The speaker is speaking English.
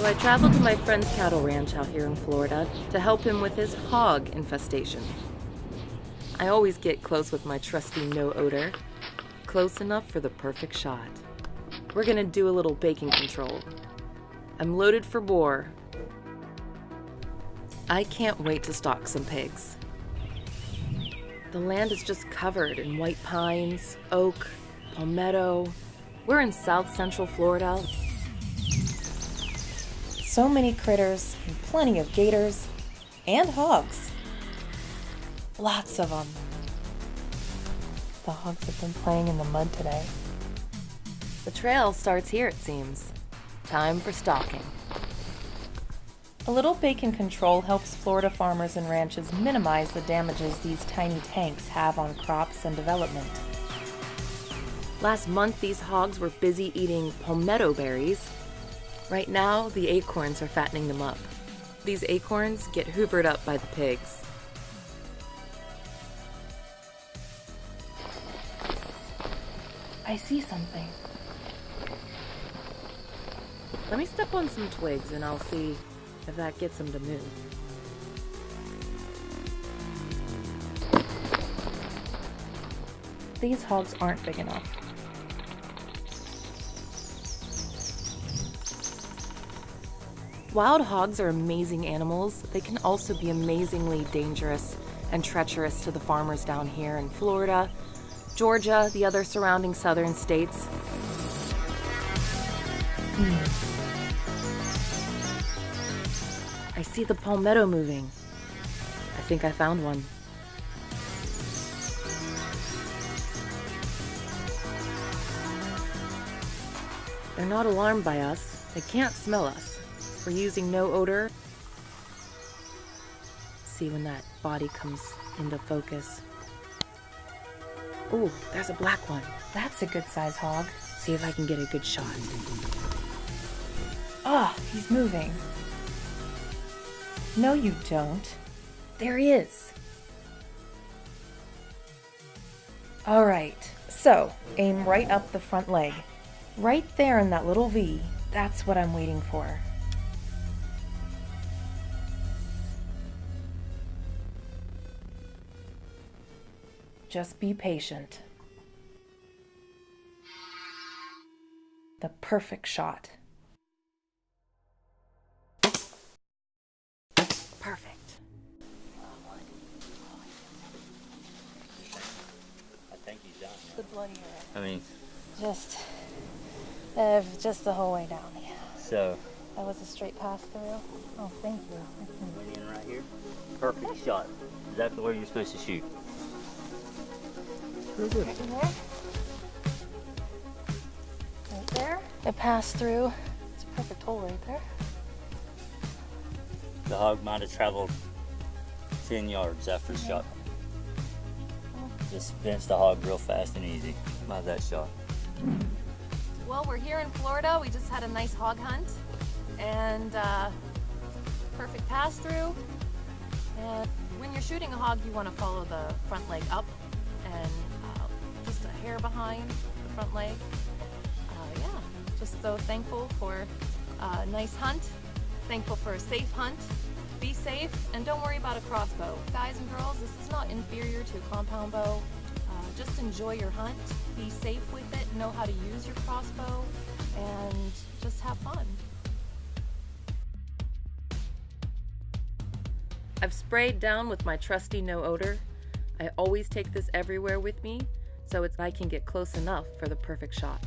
I traveled to my friend's cattle ranch out here in Florida to help him with his hog infestation. I always get close with my trusty no-odor, close enough for the perfect shot. We're gonna do a little bacon control. I'm loaded for boar. I can't wait to stalk some pigs. The land is just covered in white pines, oak, palmetto. We're in South Central Florida. So many critters and plenty of gators and hogs. Lots of them. The hogs have been playing in the mud today. The trail starts here, it seems. Time for stalking. A little bacon control helps Florida farmers and ranches minimize the damages these tiny tanks have on crops and development. Last month, these hogs were busy eating palmetto berries. Right now, the acorns are fattening them up. These acorns get hoovered up by the pigs. I see something. Let me step on some twigs and I'll see if that gets them to move. These hogs aren't big enough. Wild hogs are amazing animals. They can also be amazingly dangerous and treacherous to the farmers down here in Florida, Georgia, the other surrounding southern states. I see the palmetto moving. I think I found one. They're not alarmed by us. They can't smell us. We're using no odor. See when that body comes into focus. Ooh, there's a black one. That's a good size hog. See if I can get a good shot. Ah, he's moving. No, you don't. There he is. All right, so aim right up the front leg. Right there in that little V. That's what I'm waiting for. Just be patient. The perfect shot. Perfect. I think he's done. The bloody red. I mean, Just the whole way down, yeah. so That was a straight pass through. Oh, thank you. went in right here. Perfect shot. Exactly where you're supposed to shoot. Right in there. Right there. It passed through. It's a perfect hole right there. The hog might have traveled 10 yards after the shot. Just fenced the hog real fast and easy by that shot. Well, we're here in Florida. We just had a nice hog hunt and perfect pass through. And when you're shooting a hog, you want to follow the front leg up and just a hair behind the front leg. Yeah, just so thankful for a nice hunt. Thankful for a safe hunt. Be safe and don't worry about a crossbow. Guys and girls, this is not inferior to a compound bow. Just enjoy your hunt, be safe with it, know how to use your crossbow, and just have fun. I've sprayed down with my trusty no odor. I always take this everywhere with me, so I can get close enough for the perfect shot.